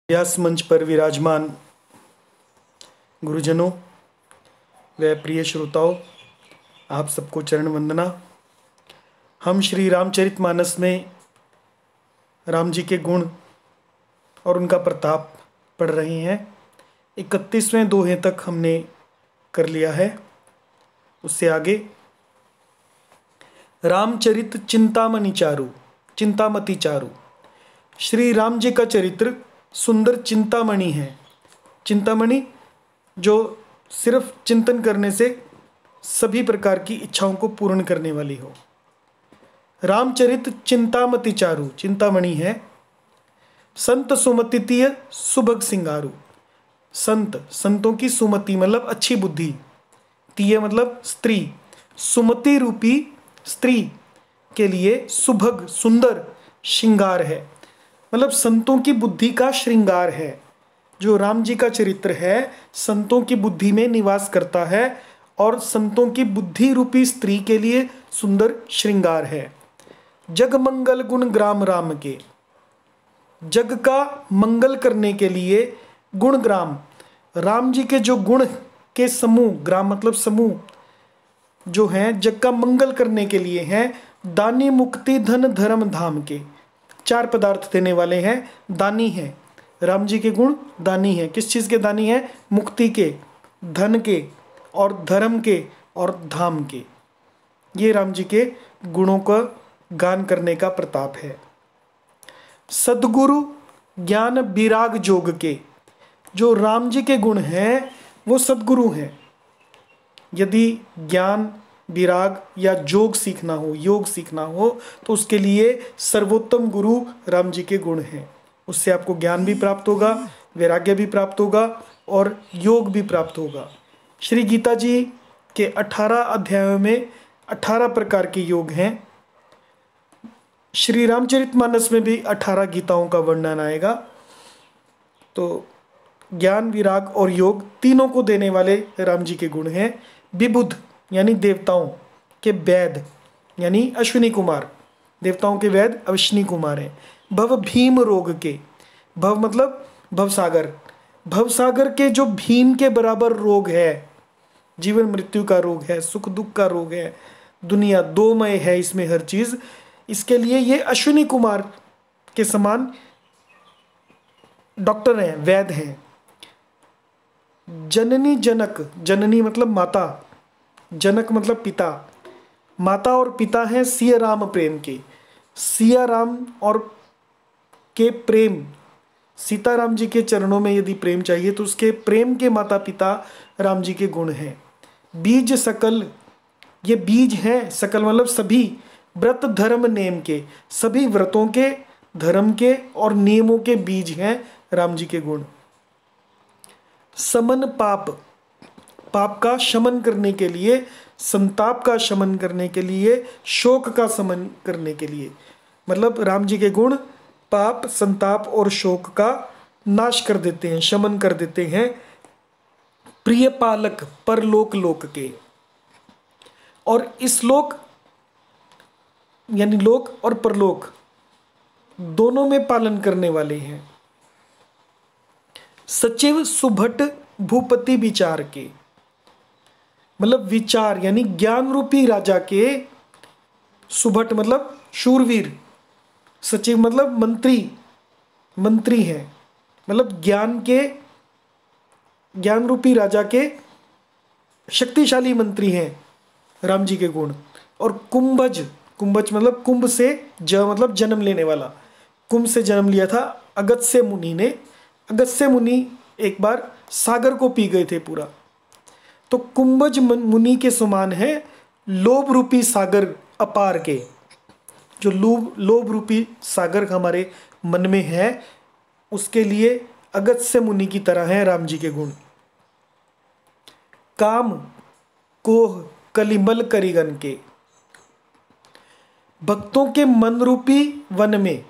व्यास मंच पर विराजमान गुरुजनों व प्रिय श्रोताओं, आप सबको चरण वंदना। हम श्री रामचरितमानस में राम जी के गुण और उनका प्रताप पढ़ रहे हैं। 31वें दोहे तक हमने कर लिया है। उससे आगे रामचरित चिंतामणि चारु। श्री राम जी का चरित्र सुंदर चिंतामणि है। चिंतामणि जो सिर्फ चिंतन करने से सभी प्रकार की इच्छाओं को पूर्ण करने वाली हो। रामचरित चिंतामति चारु चिंतामणि है। संत सुमति तीय सुभग सिंगारू। संतों की सुमति मतलब अच्छी बुद्धि, तीय मतलब स्त्री, सुमति रूपी स्त्री के लिए सुभग सुंदर श्रृंगार है, मतलब संतों की बुद्धि का श्रृंगार है। जो राम जी का चरित्र है संतों की बुद्धि में निवास करता है और संतों की बुद्धि रूपी स्त्री के लिए सुंदर श्रृंगार है। जग मंगल गुण ग्राम राम के, जग का मंगल करने के लिए गुण ग्राम, राम जी के जो गुण के समूह, ग्राम मतलब समूह जो हैं जग का मंगल करने के लिए हैं। दानी मुक्ति धन धर्म धाम के, चार पदार्थ देने वाले हैं, दानी हैं। राम जी के गुण दानी हैं। किस चीज़ के दानी हैं? मुक्ति के, धन के और धर्म के और धाम के। ये राम जी के गुणों का गान करने का प्रताप है। सद्गुरु ज्ञान विराग जोग के, जो राम जी के गुण हैं वो सद्गुरु हैं। यदि ज्ञान विराग या योग सीखना हो तो उसके लिए सर्वोत्तम गुरु राम जी के गुण हैं। उससे आपको ज्ञान भी प्राप्त होगा, वैराग्य भी प्राप्त होगा और योग भी प्राप्त होगा। श्री गीता जी के 18 अध्यायों में 18 प्रकार के योग हैं। श्री रामचरितमानस में भी 18 गीताओं का वर्णन आएगा। तो ज्ञान विराग और योग तीनों को देने वाले राम जी के गुण हैं। विबुध यानी देवताओं के वैद यानी अश्विनी कुमार, देवताओं के वैद अश्विनी कुमार हैं। भव भीम रोग के, भव मतलब भवसागर, भवसागर के जो भीम के बराबर रोग है, जीवन मृत्यु का रोग है, सुख दुख का रोग है, दुनिया दोमय है इसमें हर चीज़, इसके लिए ये अश्विनी कुमार के समान डॉक्टर हैं, वैद हैं। जननी जनक, जननी मतलब माता, जनक मतलब पिता, माता और पिता हैं सिया राम प्रेम के। सिया राम और के प्रेम, सीताराम जी के चरणों में यदि प्रेम चाहिए तो उसके प्रेम के माता पिता राम जी के गुण हैं। बीज सकल, ये बीज हैं, सकल मतलब सभी, व्रत धर्म नेम के, सभी व्रतों के, धर्म के और नियमों के बीज हैं राम जी के गुण। समन पाप, पाप का शमन करने के लिए, संताप का शमन करने के लिए, शोक का शमन करने के लिए, मतलब राम जी के गुण पाप संताप और शोक का नाश कर देते हैं, शमन कर देते हैं। प्रिय पालक परलोक लोक के, और इस लोक यानी लोक और परलोक दोनों में पालन करने वाले हैं। सचिव सुभट भूपति विचार के, मतलब विचार यानी ज्ञान रूपी राजा के, सुभट मतलब शूरवीर, सचिव मतलब मंत्री हैं, मतलब ज्ञान रूपी राजा के शक्तिशाली मंत्री हैं राम जी के गुण। और कुंभज मतलब कुंभ से मतलब जन्म लेने वाला, कुंभ से जन्म लिया था अगस्त्य मुनि ने। अगस्त्य मुनि एक बार सागर को पी गए थे पूरा, तो कुंभज मुनि के समान है लोभ रूपी सागर अपार के। जो लोभ रूपी सागर हमारे मन में है उसके लिए अगस्त्य मुनि की तरह है राम जी के गुण। काम कोह कलिमल करिगन के, भक्तों के मन रूपी वन में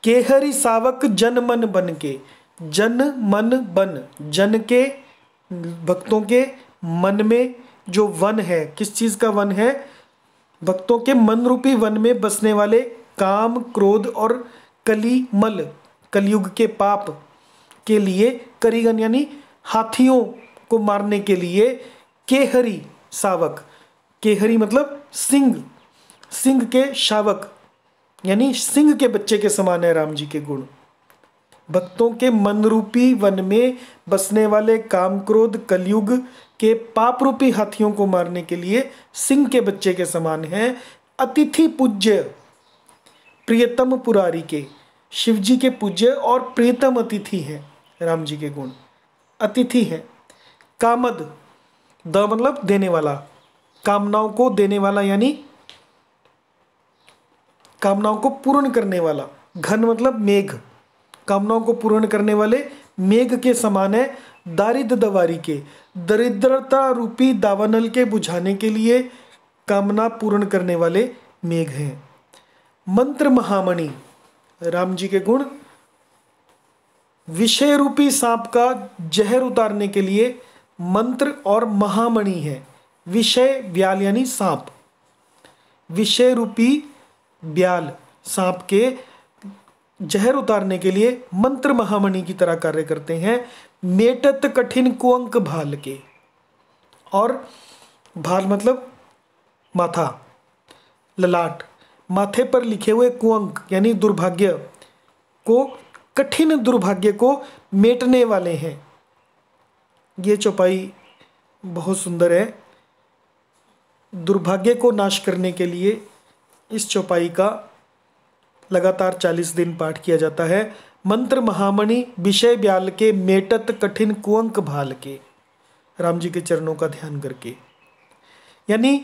केहरी सावक जन मन बन के, जन मन बन, जन के भक्तों के मन में जो वन है, किस चीज़ का वन है? भक्तों के मन रूपी वन में बसने वाले काम क्रोध और कलिमल, कलयुग के पाप के लिए, करीगन यानी हाथियों को मारने के लिए, केहरी शावक, केहरी मतलब सिंह, सिंह के शावक यानी सिंह के बच्चे के समान है राम जी के गुण। भक्तों के मन रूपी वन में बसने वाले काम क्रोध कलयुग के पाप रूपी हाथियों को मारने के लिए सिंह के बच्चे के समान हैं। अतिथि पूज्य प्रियतम पुरारी के, शिव जी के पूज्य और प्रियतम अतिथि हैं राम जी के गुण, अतिथि हैं। कामद, द मतलब देने वाला, कामनाओं को देने वाला यानी कामनाओं को पूर्ण करने वाला। घन मतलब मेघ, कामनाओं को पूर्ण करने वाले मेघ के समान है। दारिद्र दवारी के, दरिद्रता रूपी दावानल के बुझाने के लिए कामना पूर्ण करने वाले मेघ हैं। मंत्र महामणि, राम जी के गुण। विषय रूपी सांप का जहर उतारने के लिए मंत्र और महामणि है। विषय व्याल यानी सांप, विषय रूपी ब्याल सांप के जहर उतारने के लिए मंत्र महामणि की तरह कार्य करते हैं। मेटत कठिन कुअंक भाल के, और भाल मतलब माथा, ललाट, माथे पर लिखे हुए कुअंक यानी दुर्भाग्य को, कठिन दुर्भाग्य को मेटने वाले हैं। ये चौपाई बहुत सुंदर है। दुर्भाग्य को नाश करने के लिए इस चौपाई का लगातार 40 दिन पाठ किया जाता है। मंत्र महामणि विषय ब्याल के, मेटत कठिन कुअंक भाल के, राम जी के चरणों का ध्यान करके। यानी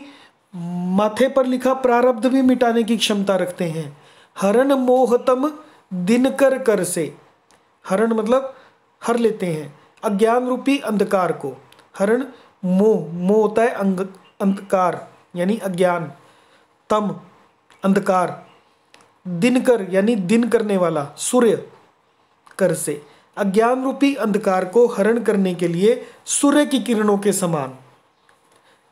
माथे पर लिखा प्रारब्ध भी मिटाने की क्षमता रखते हैं। हरण मोहतम दिनकर कर से, हरण मतलब हर लेते हैं अज्ञान रूपी अंधकार को। हरण मोह, मोह होता है अंधकार यानी अज्ञान, तम अंधकार, दिनकर यानी दिन करने वाला सूर्य, कर से अज्ञान रूपी अंधकार को हरण करने के लिए सूर्य की किरणों के समान।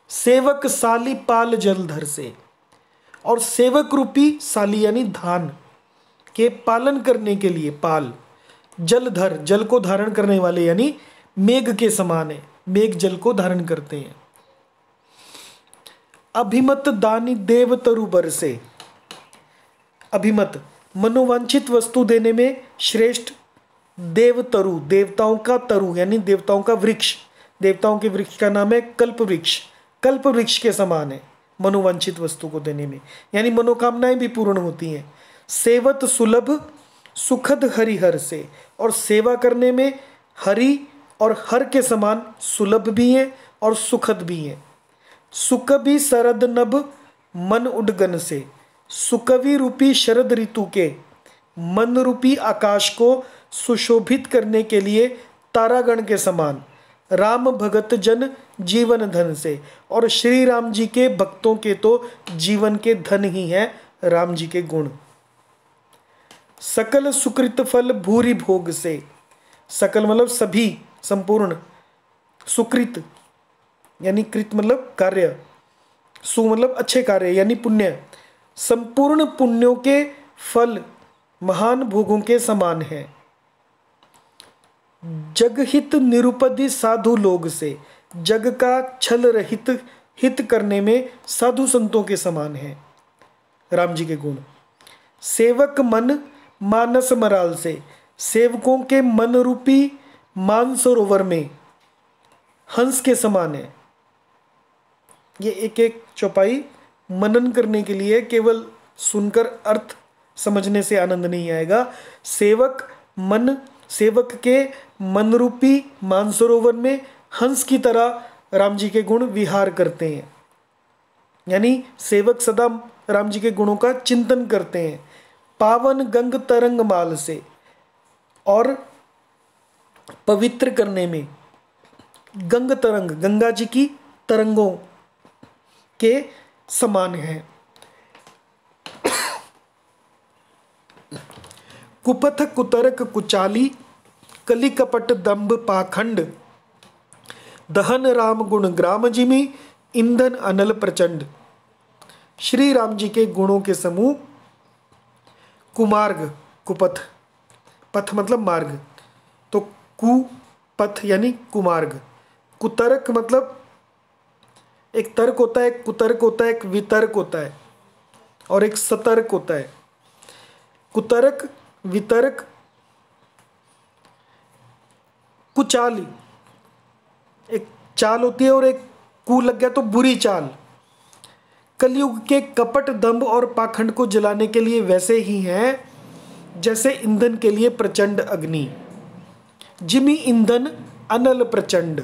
सेवक साली पाल जलधर से, और सेवक रूपी साली यानी धान के पालन करने के लिए पाल, जलधर जल को धारण करने वाले यानी मेघ के समान है, मेघ जल को धारण करते हैं। अभिमत दानी देव तरु बर से, अभिमत मनोवांछित वस्तु देने में श्रेष्ठ देव तरु, देवताओं का तरु यानी देवताओं का वृक्ष, देवताओं के वृक्ष का नाम है कल्प वृक्ष, कल्प वृक्ष के समान है मनोवांछित वस्तु को देने में, यानी मनोकामनाएं भी पूर्ण होती हैं। सेवत सुलभ सुखद हरिहर से, और सेवा करने में हरि और हर के समान सुलभ भी हैं और सुखद भी हैं। सुकवि शरद नभ मन उडगन से, सुकवि रूपी शरद ऋतु के मन रूपी आकाश को सुशोभित करने के लिए तारागण के समान। राम भगत जन जीवन धन से, और श्री राम जी के भक्तों के तो जीवन के धन ही हैं राम जी के गुण। सकल सुकृत फल भूरि भोग से, सकल मतलब सभी, संपूर्ण, सुकृत यानी कृत मतलब कार्य, सु मतलब अच्छे कार्य यानी पुण्य, संपूर्ण पुण्यों के फल महान भोगों के समान है। जगहित निरुपधि साधु लोग से, जग का छल रहित हित करने में साधु संतों के समान है राम जी के गुण। सेवक मन मानस मराल से, सेवकों के मन रूपी मानसरोवर में हंस के समान है। ये एक एक चौपाई मनन करने के लिए, केवल सुनकर अर्थ समझने से आनंद नहीं आएगा। सेवक मन, सेवक के मन रूपी मानसरोवर में हंस की तरह राम जी के गुण विहार करते हैं, यानी सेवक सदा राम जी के गुणों का चिंतन करते हैं। पावन गंग तरंग माल से, और पवित्र करने में गंग तरंग, गंगा जी की तरंगों के समान है। कुपथ कुतरक कुचाली, कली कपट दंभ पाखंड, दहन राम गुण ग्राम जिमि, ईंधन अनल प्रचंड। श्री राम जी के गुणों के समूह कुमार्ग, कुपथ, पथ मतलब मार्ग, तो कु पथ यानी कुमार्ग। कुतर्क मतलब एक तर्क होता है, एक कुतर्क होता है, एक वितर्क होता है और एक सतर्क होता है। कुतर्क, वितर्क, कुचाल, एक चाल होती है और एक कु लग गया तो बुरी चाल। कलयुग के कपट, दंभ और पाखंड को जलाने के लिए वैसे ही हैं जैसे ईंधन के लिए प्रचंड अग्नि। जिमि ईंधन अनल प्रचंड।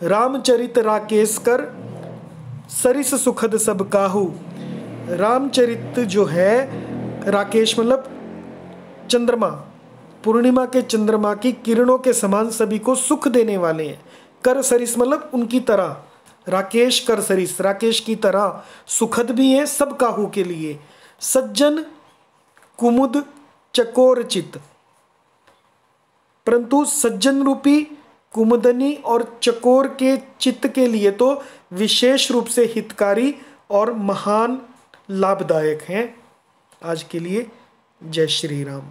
रामचरित राकेश कर, सरिस सुखद सब काहू। रामचरित जो है, राकेश मतलब चंद्रमा, पूर्णिमा के चंद्रमा की किरणों के समान सभी को सुख देने वाले हैं। कर सरिस मतलब उनकी तरह, राकेश कर सरिस, राकेश की तरह सुखद भी है सब काहू के लिए। सज्जन कुमुद चकोर चित, परंतु सज्जन रूपी कुमुदनी और चकोर के चित्त के लिए तो विशेष रूप से हितकारी और महान लाभदायक हैं। आज के लिए जय श्री राम।